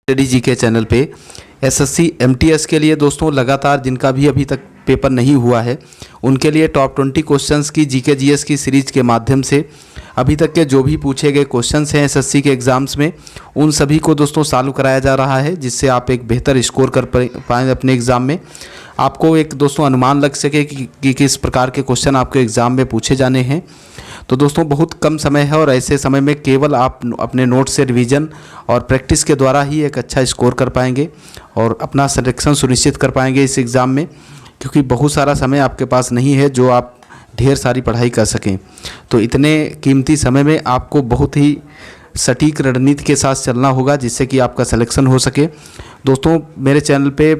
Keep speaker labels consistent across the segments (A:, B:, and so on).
A: Study जी के channel पे SSC MTS के लिए दोस्तों लगातार जिनका भी अभी तक पेपर नहीं हुआ है उनके लिए टॉप 20 क्वेश्चंस की जीके जीएस की सीरीज के माध्यम से अभी तक के जो भी पूछे गए क्वेश्चंस हैं एसएससी के एग्ज़ाम्स में उन सभी को दोस्तों सॉल्व कराया जा रहा है, जिससे आप एक बेहतर स्कोर कर पाएँ अपने एग्ज़ाम में। आपको एक दोस्तों अनुमान लग सके कि किस प्रकार के क्वेश्चन आपके एग्ज़ाम में पूछे जाने हैं। तो दोस्तों बहुत कम समय है और ऐसे समय में केवल आप अपने नोट से रिवीजन और प्रैक्टिस के द्वारा ही एक अच्छा स्कोर कर पाएंगे और अपना सिलेक्शन सुनिश्चित कर पाएंगे इस एग्ज़ाम में, क्योंकि बहुत सारा समय आपके पास नहीं है जो आप ढेर सारी पढ़ाई कर सकें। तो इतने कीमती समय में आपको बहुत ही सटीक रणनीति के साथ चलना होगा जिससे कि आपका सिलेक्शन हो सके। दोस्तों मेरे चैनल पे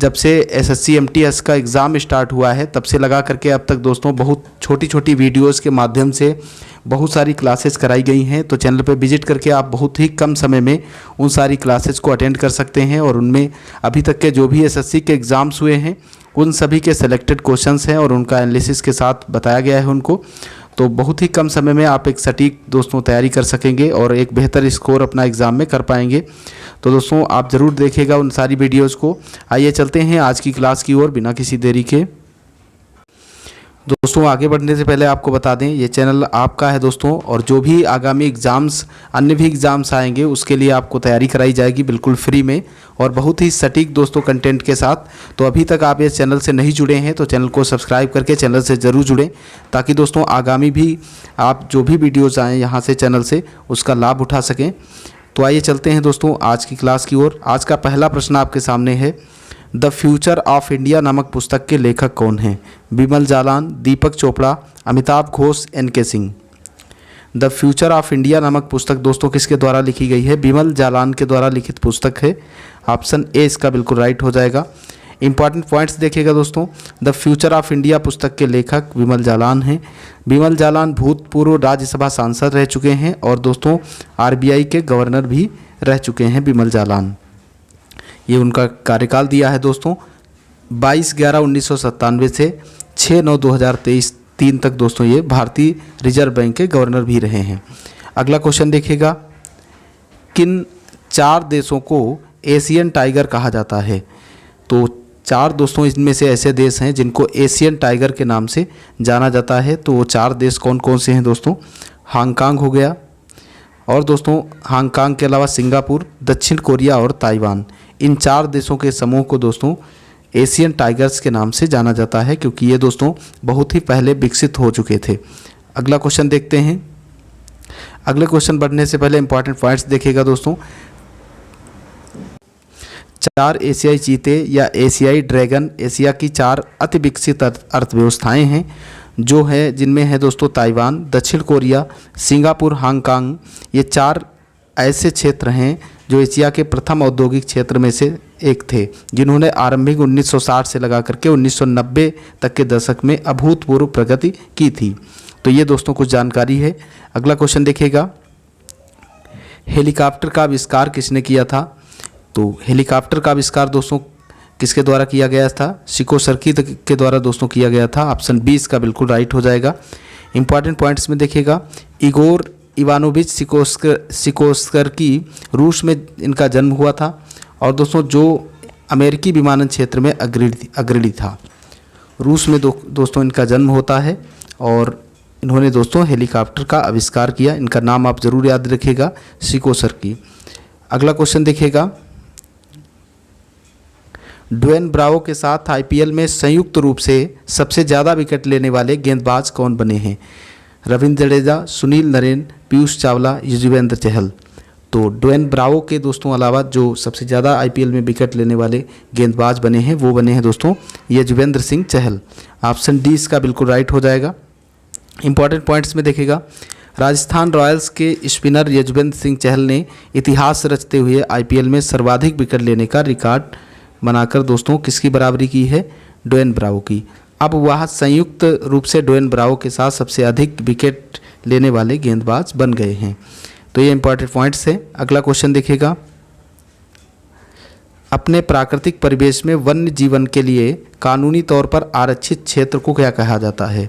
A: जब से एसएससी एमटीएस का एग्ज़ाम स्टार्ट हुआ है तब से लगा करके अब तक दोस्तों बहुत छोटी छोटी वीडियोस के माध्यम से बहुत सारी क्लासेस कराई गई हैं। तो चैनल पे विजिट करके आप बहुत ही कम समय में उन सारी क्लासेस को अटेंड कर सकते हैं और उनमें अभी तक के जो भी एसएससी के एग्ज़ाम्स हुए हैं उन सभी के सिलेक्टेड क्वेश्चंस हैं और उनका एनालिसिस के साथ बताया गया है उनको। तो बहुत ही कम समय में आप एक सटीक दोस्तों तैयारी कर सकेंगे और एक बेहतर स्कोर अपना एग्ज़ाम में कर पाएंगे। तो दोस्तों आप ज़रूर देखिएगा उन सारी वीडियोस को। आइए चलते हैं आज की क्लास की ओर बिना किसी देरी के। दोस्तों आगे बढ़ने से पहले आपको बता दें ये चैनल आपका है दोस्तों, और जो भी आगामी एग्ज़ाम्स अन्य भी एग्ज़ाम्स आएंगे उसके लिए आपको तैयारी कराई जाएगी बिल्कुल फ्री में और बहुत ही सटीक दोस्तों कंटेंट के साथ। तो अभी तक आप इस चैनल से नहीं जुड़े हैं तो चैनल को सब्सक्राइब करके चैनल से ज़रूर जुड़ें, ताकि दोस्तों आगामी भी आप जो भी वीडियोज़ आएँ यहाँ से चैनल से उसका लाभ उठा सकें। तो आइए चलते हैं दोस्तों आज की क्लास की ओर। आज का पहला प्रश्न आपके सामने है, द फ्यूचर ऑफ इंडिया नामक पुस्तक के लेखक कौन हैं? Bimal Jalan, Deepak Chopra, Amitabh Ghosh, N K. Singh. The future of India नामक पुस्तक दोस्तों किसके द्वारा लिखी गई है? बिमल जालान के द्वारा लिखित पुस्तक है। ऑप्शन ए इसका बिल्कुल राइट हो जाएगा। इंपॉर्टेंट पॉइंट्स देखिएगा दोस्तों, द फ्यूचर ऑफ इंडिया पुस्तक के लेखक बिमल जालान हैं। बिमल जालान भूतपूर्व राज्यसभा सांसद रह चुके हैं और दोस्तों आरबीआई के गवर्नर भी रह चुके हैं बिमल जालान। ये उनका कार्यकाल दिया है दोस्तों 22/11/1997 से 6/9/2023 3 तक दोस्तों ये भारतीय रिजर्व बैंक के गवर्नर भी रहे हैं। अगला क्वेश्चन देखिएगा, किन 4 देशों को एशियन टाइगर कहा जाता है? तो 4 दोस्तों इनमें से ऐसे देश हैं जिनको एशियन टाइगर के नाम से जाना जाता है। तो वो 4 देश कौन कौन से हैं दोस्तों? हांगकांग हो गया, और दोस्तों हांगकांग के अलावा सिंगापुर, दक्षिण कोरिया और ताइवान। इन 4 देशों के समूह को दोस्तों एशियन टाइगर्स के नाम से जाना जाता है, क्योंकि ये दोस्तों बहुत ही पहले विकसित हो चुके थे। अगला क्वेश्चन देखते हैं। अगले क्वेश्चन बढ़ने से पहले इंपॉर्टेंट पॉइंट्स देखिएगा दोस्तों, 4 एशियाई चीते या एशियाई ड्रैगन एशिया की 4 अति विकसित अर्थव्यवस्थाएं हैं जो है, जिनमें है दोस्तों ताइवान, दक्षिण कोरिया, सिंगापुर, हांगकांग। ये 4 ऐसे क्षेत्र हैं जो एशिया के प्रथम औद्योगिक क्षेत्र में से एक थे, जिन्होंने आरंभिक 1960 से लगा करके 1990 तक के दशक में अभूतपूर्व प्रगति की थी। तो ये दोस्तों कुछ जानकारी है। अगला क्वेश्चन देखिएगा, हेलीकॉप्टर का आविष्कार किसने किया था? तो हेलीकॉप्टर का आविष्कार दोस्तों किसके द्वारा किया गया था? सिकोर्स्की के द्वारा दोस्तों किया गया था। ऑप्शन बी इसका बिल्कुल राइट हो जाएगा। इंपॉर्टेंट पॉइंट्स में देखिएगा, इगोर इवानोविच सिकोर्स्की रूस में इनका जन्म हुआ था और दोस्तों जो अमेरिकी विमानन क्षेत्र में अग्रणी था। रूस में दोस्तों इनका जन्म होता है और इन्होंने दोस्तों हेलीकॉप्टर का आविष्कार किया। इनका नाम आप ज़रूर याद रखिएगा, सिकोर्स्की। अगला क्वेश्चन देखिएगा, ड्वेन ब्रावो के साथ आईपीएल में संयुक्त रूप से सबसे ज़्यादा विकेट लेने वाले गेंदबाज कौन बने हैं? रविंद्र जडेजा, सुनील नरेन, पीयूष चावला, युजवेंद्र चहल। तो ड्वेन ब्रावो के दोस्तों अलावा जो सबसे ज़्यादा आईपीएल में विकेट लेने वाले गेंदबाज बने हैं वो बने हैं दोस्तों युजवेंद्र सिंह चहल। ऑप्शन डी इसका बिल्कुल राइट हो जाएगा। इंपॉर्टेंट पॉइंट्स में देखेगा, राजस्थान रॉयल्स के स्पिनर युजवेंद्र सिंह चहल ने इतिहास रचते हुए आईपीएल में सर्वाधिक विकेट लेने का रिकॉर्ड बनाकर दोस्तों किसकी बराबरी की है? ड्वेन ब्रावो की। अब वह संयुक्त रूप से ड्वेन ब्रावो के साथ सबसे अधिक विकेट लेने वाले गेंदबाज बन गए हैं। तो ये इंपॉर्टेंट पॉइंट्स है। अगला क्वेश्चन देखिएगा, अपने प्राकृतिक परिवेश में वन्य जीवन के लिए कानूनी तौर पर आरक्षित क्षेत्र को क्या कहा जाता है?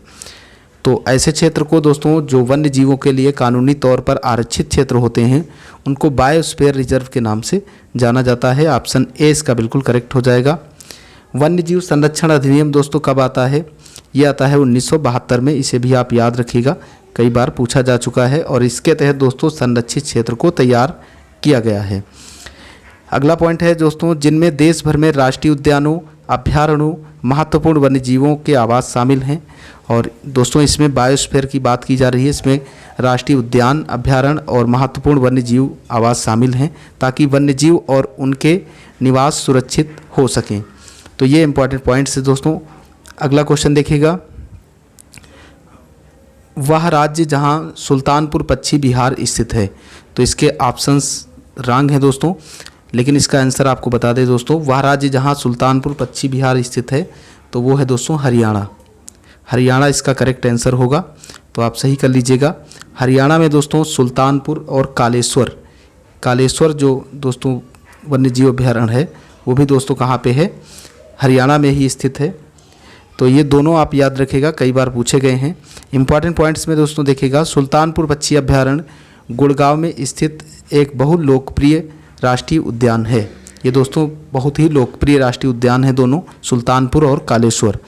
A: तो ऐसे क्षेत्र को दोस्तों जो वन्य जीवों के लिए कानूनी तौर पर आरक्षित क्षेत्र होते हैं उनको बायोस्फीयर रिजर्व के नाम से जाना जाता है। ऑप्शन ए इसका बिल्कुल करेक्ट हो जाएगा। वन्य जीव संरक्षण अधिनियम दोस्तों कब आता है? ये आता है 1972 में। इसे भी आप याद रखिएगा, कई बार पूछा जा चुका है और इसके तहत दोस्तों संरक्षित क्षेत्र को तैयार किया गया है। अगला पॉइंट है दोस्तों, जिनमें देश भर में राष्ट्रीय उद्यानों, अभ्यारण्यों, महत्वपूर्ण वन्य जीवों के आवास शामिल हैं। और दोस्तों इसमें बायोस्फीयर की बात की जा रही है, इसमें राष्ट्रीय उद्यान, अभ्यारण्य और महत्वपूर्ण वन्य जीव आवास शामिल हैं ताकि वन्य जीव और उनके निवास सुरक्षित हो सकें। तो ये इंपॉर्टेंट पॉइंट्स है दोस्तों। अगला क्वेश्चन देखिएगा, वह राज्य जहां सुल्तानपुर पश्चिम बिहार स्थित है। तो इसके ऑप्शंस रॉन्ग हैं दोस्तों, लेकिन इसका आंसर आपको बता दें दोस्तों, वह राज्य जहां सुल्तानपुर पश्चिम बिहार स्थित है तो वो है दोस्तों हरियाणा। हरियाणा इसका करेक्ट आंसर होगा, तो आप सही कर लीजिएगा। हरियाणा में दोस्तों सुल्तानपुर और कालेश्वर जो दोस्तों वन्य जीव अभ्यारण्य है वो भी दोस्तों कहाँ पे है? हरियाणा में ही स्थित है। तो ये दोनों आप याद रखिएगा, कई बार पूछे गए हैं। इंपॉर्टेंट पॉइंट्स में दोस्तों देखिएगा, सुल्तानपुर पक्षी अभ्यारण्य गुड़गांव में स्थित एक बहुत लोकप्रिय राष्ट्रीय उद्यान है। ये दोस्तों बहुत ही लोकप्रिय राष्ट्रीय उद्यान है दोनों, सुल्तानपुर और कालेश्वर।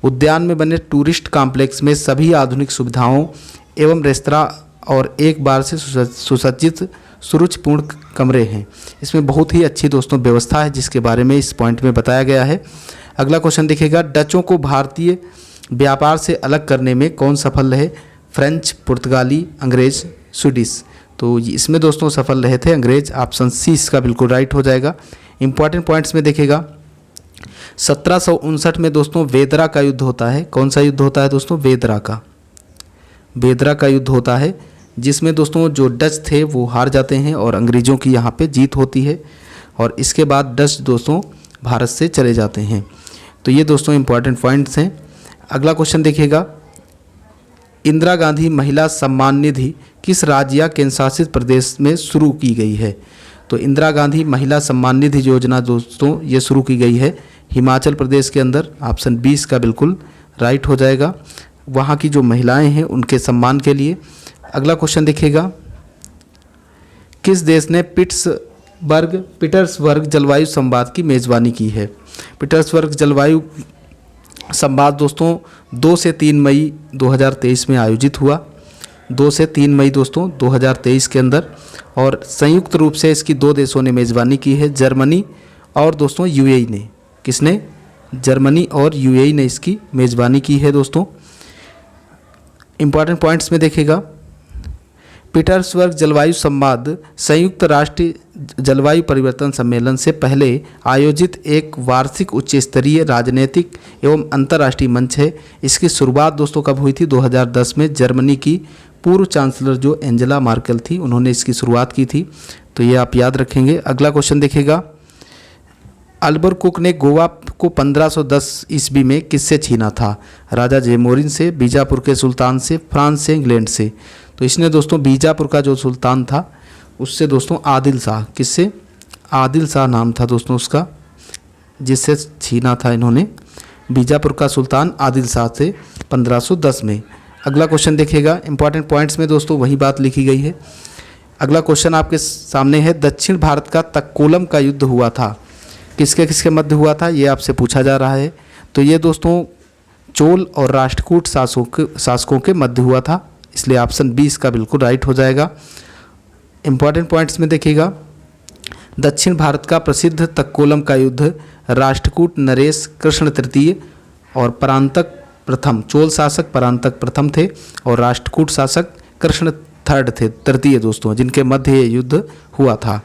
A: उद्यान में बने टूरिस्ट कॉम्प्लेक्स में सभी आधुनिक सुविधाओं एवं रेस्तरां और एक बार से सुसज्जित सुरुचिपूर्ण कमरे हैं। इसमें बहुत ही अच्छी दोस्तों व्यवस्था है जिसके बारे में इस पॉइंट में बताया गया है। अगला क्वेश्चन देखिएगा, डचों को भारतीय व्यापार से अलग करने में कौन सफल रहे? फ्रेंच, पुर्तगाली, अंग्रेज, स्वीडिश। तो इसमें दोस्तों सफल रहे थे अंग्रेज। ऑप्शन सी इसका बिल्कुल राइट हो जाएगा। इंपॉर्टेंट पॉइंट्स में देखिएगा, 1759 में दोस्तों वेदरा का युद्ध होता है। कौन सा युद्ध होता है दोस्तों? वेदरा का युद्ध होता है, जिसमें दोस्तों जो डच थे वो हार जाते हैं और अंग्रेज़ों की यहाँ पे जीत होती है और इसके बाद डच दोस्तों भारत से चले जाते हैं। तो ये दोस्तों इंपॉर्टेंट पॉइंट्स हैं। अगला क्वेश्चन देखिएगा, इंदिरा गांधी महिला सम्मान निधि किस राज्य या केंद्र शासित प्रदेश में शुरू की गई है? तो इंदिरा गांधी महिला सम्मान निधि योजना दोस्तों ये शुरू की गई है हिमाचल प्रदेश के अंदर। ऑप्शन 20 का बिल्कुल राइट हो जाएगा, वहाँ की जो महिलाएं हैं उनके सम्मान के लिए। अगला क्वेश्चन देखिएगा, किस देश ने पीटर्सबर्ग जलवायु संवाद की मेज़बानी की है? पीटर्सबर्ग जलवायु संवाद दोस्तों 2 से 3 मई 2023 में आयोजित हुआ। 2 से 3 मई दोस्तों 2023 के अंदर, और संयुक्त रूप से इसकी 2 देशों ने मेज़बानी की है, जर्मनी और दोस्तों यूएई ने। किसने? जर्मनी और यूएई ने इसकी मेज़बानी की है दोस्तों। इंपॉर्टेंट पॉइंट्स में देखिएगा, पीटर्सबर्ग जलवायु संवाद संयुक्त राष्ट्र जलवायु परिवर्तन सम्मेलन से पहले आयोजित एक वार्षिक उच्च स्तरीय राजनीतिक एवं अंतर्राष्ट्रीय मंच है। इसकी शुरुआत दोस्तों कब हुई थी? 2010 में जर्मनी की पूर्व चांसलर जो एंजेला मार्केल थी उन्होंने इसकी शुरुआत की थी। तो ये आप याद रखेंगे। अगला क्वेश्चन देखिएगा, अल्बुकर्क ने गोवा को 1510 ईस्वी में किससे छीना था? राजा जयमोरिन से, बीजापुर के सुल्तान से, फ्रांस से, इंग्लैंड से। तो इसने दोस्तों बीजापुर का जो सुल्तान था उससे दोस्तों आदिल शाह, किससे? आदिल शाह नाम था दोस्तों उसका, जिससे छीना था इन्होंने। बीजापुर का सुल्तान आदिल शाह से 1510 में। अगला क्वेश्चन देखिएगा, इंपॉर्टेंट पॉइंट्स में दोस्तों वही बात लिखी गई है। अगला क्वेश्चन आपके सामने है, दक्षिण भारत का तक्कोलम का युद्ध हुआ था, किसके किसके मध्य हुआ था? ये आपसे पूछा जा रहा है। तो ये दोस्तों चोल और राष्ट्रकूट शासकों के मध्य हुआ था, इसलिए ऑप्शन 20 का बिल्कुल राइट हो जाएगा। इंपॉर्टेंट पॉइंट्स में देखिएगा, दक्षिण भारत का प्रसिद्ध तक्कोलम का युद्ध राष्ट्रकूट नरेश कृष्ण तृतीय और परांतक प्रथम, चोल शासक परांतक प्रथम थे और राष्ट्रकूट शासक कृष्ण तृतीय दोस्तों, जिनके मध्य ये युद्ध हुआ था।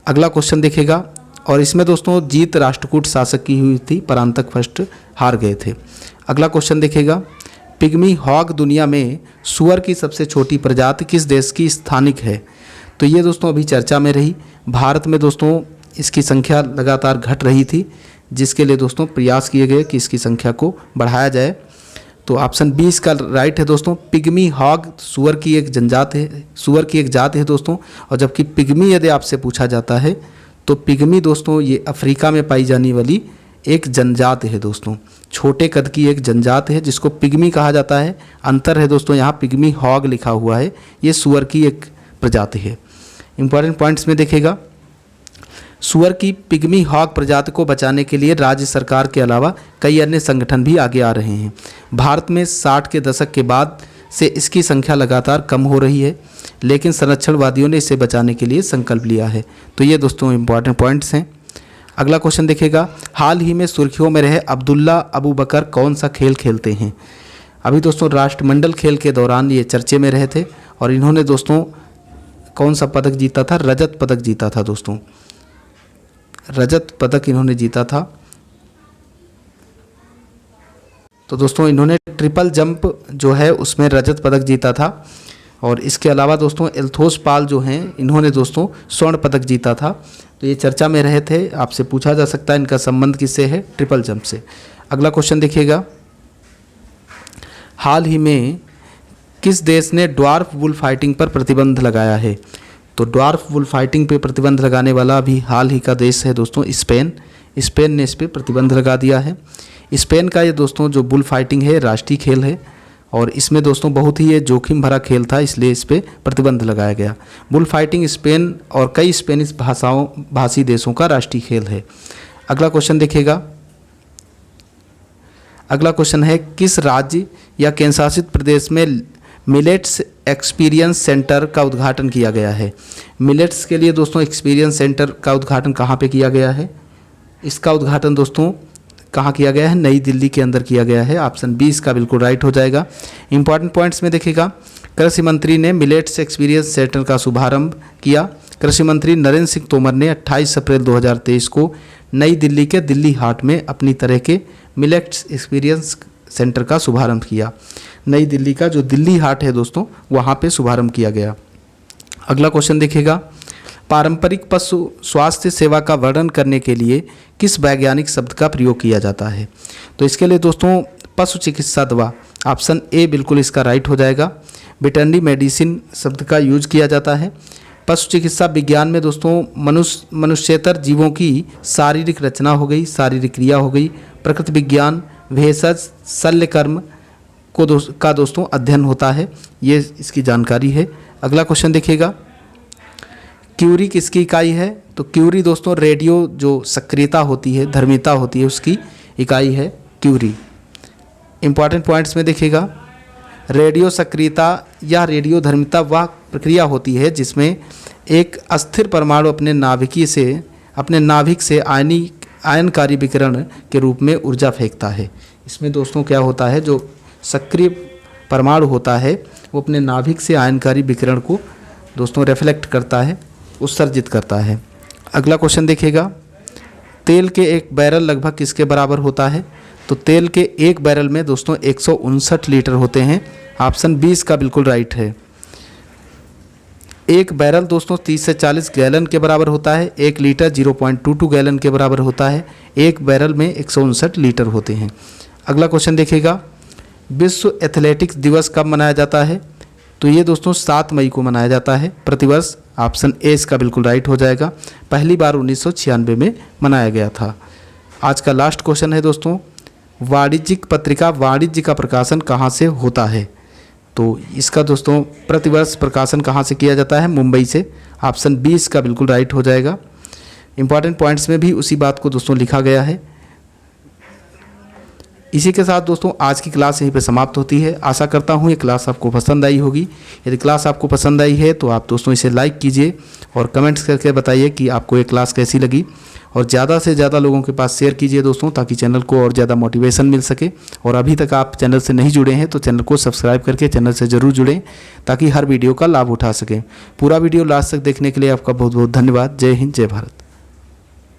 A: अगला क्वेश्चन देखिएगा, और इसमें दोस्तों जीत राष्ट्रकूट शासक की हुई थी, परांतक फर्स्ट हार गए थे। अगला क्वेश्चन देखिएगा, पिग्मी हॉग दुनिया में सुअर की सबसे छोटी प्रजाति किस देश की स्थानिक है? तो ये दोस्तों अभी चर्चा में रही। भारत में दोस्तों इसकी संख्या लगातार घट रही थी, जिसके लिए दोस्तों प्रयास किए गए कि इसकी संख्या को बढ़ाया जाए। तो ऑप्शन 20 का राइट है दोस्तों, पिग्मी हॉग सुअर की एक जनजाति है, सुअर की एक जात है दोस्तों। और जबकि पिग्मी यदि आपसे पूछा जाता है तो पिग्मी दोस्तों ये अफ्रीका में पाई जाने वाली एक जनजात है दोस्तों, छोटे कद की एक जनजात है जिसको पिग्मी कहा जाता है। अंतर है दोस्तों, यहाँ पिग्मी हॉग लिखा हुआ है, ये सुअर की एक प्रजाति है। इंपॉर्टेंट पॉइंट्स में देखिएगा, सुअर की पिग्मी हॉग प्रजाति को बचाने के लिए राज्य सरकार के अलावा कई अन्य संगठन भी आगे आ रहे हैं। भारत में 60 के दशक के बाद से इसकी संख्या लगातार कम हो रही है, लेकिन संरक्षणवादियों ने इसे बचाने के लिए संकल्प लिया है। तो ये दोस्तों इंपॉर्टेंट पॉइंट्स हैं। अगला क्वेश्चन देखिएगा, हाल ही में सुर्खियों में रहे अब्दुल्ला अबू बकर कौन सा खेल खेलते हैं? अभी दोस्तों राष्ट्रमंडल खेल के दौरान ये चर्चे में रहे थे और इन्होंने दोस्तों कौन सा पदक जीता था? रजत पदक जीता था दोस्तों, रजत पदक इन्होंने जीता था। तो दोस्तों इन्होंने ट्रिपल जंप जो है उसमें रजत पदक जीता था। और इसके अलावा दोस्तों एल्थोस पाल जो हैं इन्होंने दोस्तों स्वर्ण पदक जीता था। तो ये चर्चा में रहे थे, आपसे पूछा जा सकता है इनका संबंध किससे है? ट्रिपल जंप से। अगला क्वेश्चन देखिएगा, हाल ही में किस देश ने ड्वार्फ बुल फाइटिंग पर प्रतिबंध लगाया है? तो ड्वार्फ बुल फाइटिंग पे प्रतिबंध लगाने वाला भी हाल ही का देश है दोस्तों स्पेन। स्पेन ने इस पर प्रतिबंध लगा दिया है। स्पेन का ये दोस्तों जो बुल फाइटिंग है राष्ट्रीय खेल है और इसमें दोस्तों बहुत ही ये जोखिम भरा खेल था, इसलिए इस पर प्रतिबंध लगाया गया। बुल फाइटिंग स्पेन और कई स्पेनिश भाषी देशों का राष्ट्रीय खेल है। अगला क्वेश्चन देखिएगा, अगला क्वेश्चन है किस राज्य या केंद्र शासित प्रदेश में मिलेट्स एक्सपीरियंस सेंटर का उद्घाटन किया गया है? मिलेट्स के लिए दोस्तों एक्सपीरियंस सेंटर का उद्घाटन कहाँ पे किया गया है? इसका उद्घाटन दोस्तों कहाँ किया गया है? नई दिल्ली के अंदर किया गया है। ऑप्शन बी इसका बिल्कुल राइट हो जाएगा। इंपॉर्टेंट पॉइंट्स में देखिएगा, कृषि मंत्री ने मिलेट्स एक्सपीरियंस सेंटर का शुभारंभ किया। कृषि मंत्री नरेंद्र सिंह तोमर ने 28 अप्रैल 2023 को नई दिल्ली के दिल्ली हाट में अपनी तरह के मिलेट्स एक्सपीरियंस सेंटर का शुभारंभ किया। नई दिल्ली का जो दिल्ली हाट है दोस्तों वहाँ पे शुभारंभ किया गया। अगला क्वेश्चन देखिएगा, पारंपरिक पशु स्वास्थ्य सेवा का वर्णन करने के लिए किस वैज्ञानिक शब्द का प्रयोग किया जाता है? तो इसके लिए दोस्तों पशु चिकित्सा दवा, ऑप्शन ए बिल्कुल इसका राइट हो जाएगा। वेटरनरी मेडिसिन शब्द का यूज किया जाता है। पशु चिकित्सा विज्ञान में दोस्तों मनुष्येतर जीवों की शारीरिक रचना हो गई, शारीरिक क्रिया हो गई, प्रकृति विज्ञान, भेषज, शल्यकर्म का दोस्तों अध्ययन होता है, ये इसकी जानकारी है। अगला क्वेश्चन देखिएगा, क्यूरी किसकी इकाई है? तो क्यूरी दोस्तों रेडियो जो सक्रियता होती है, धर्मिता होती है, उसकी इकाई है क्यूरी। इंपॉर्टेंट पॉइंट्स में देखिएगा, रेडियो सक्रियता या रेडियो धर्मिता वह प्रक्रिया होती है जिसमें एक अस्थिर परमाणु अपने नाभिक से आयनकारी विकिरण के रूप में ऊर्जा फेंकता है। इसमें दोस्तों क्या होता है, जो सक्रिय परमाणु होता है वो अपने नाभिक से आयनकारी विकिरण को दोस्तों रिफ्लेक्ट करता है, उत्सर्जित करता है। अगला क्वेश्चन देखिएगा, तेल के एक बैरल लगभग किसके बराबर होता है? तो तेल के एक बैरल में दोस्तों 159 लीटर होते हैं। ऑप्शन बी इसका बिल्कुल राइट है। एक बैरल दोस्तों 30 से 40 गैलन के बराबर होता है। 1 लीटर 0.22 गैलन के बराबर होता है। एक बैरल में 159 लीटर होते हैं। अगला क्वेश्चन देखिएगा, विश्व एथलेटिक्स दिवस कब मनाया जाता है? तो ये दोस्तों 7 मई को मनाया जाता है प्रतिवर्ष। ऑप्शन ए इसका बिल्कुल राइट हो जाएगा। पहली बार 1996 में मनाया गया था। आज का लास्ट क्वेश्चन है दोस्तों, वाणिज्यिक पत्रिका वाणिज्य का प्रकाशन कहाँ से होता है? तो इसका दोस्तों प्रतिवर्ष प्रकाशन कहाँ से किया जाता है? मुंबई से। ऑप्शन बी इसका बिल्कुल राइट हो जाएगा। इंपॉर्टेंट पॉइंट्स में भी उसी बात को दोस्तों लिखा गया है। इसी के साथ दोस्तों आज की क्लास यहीं पे समाप्त होती है। आशा करता हूँ ये क्लास आपको पसंद आई होगी। यदि क्लास आपको पसंद आई है तो आप दोस्तों इसे लाइक कीजिए और कमेंट्स करके बताइए कि आपको ये क्लास कैसी लगी, और ज़्यादा से ज़्यादा लोगों के पास शेयर कीजिए दोस्तों, ताकि चैनल को और ज़्यादा मोटिवेशन मिल सके। और अभी तक आप चैनल से नहीं जुड़े हैं तो चैनल को सब्सक्राइब करके चैनल से ज़रूर जुड़ें, ताकि हर वीडियो का लाभ उठा सकें। पूरा वीडियो लास्ट तक देखने के लिए आपका बहुत बहुत धन्यवाद। जय हिंद, जय भारत।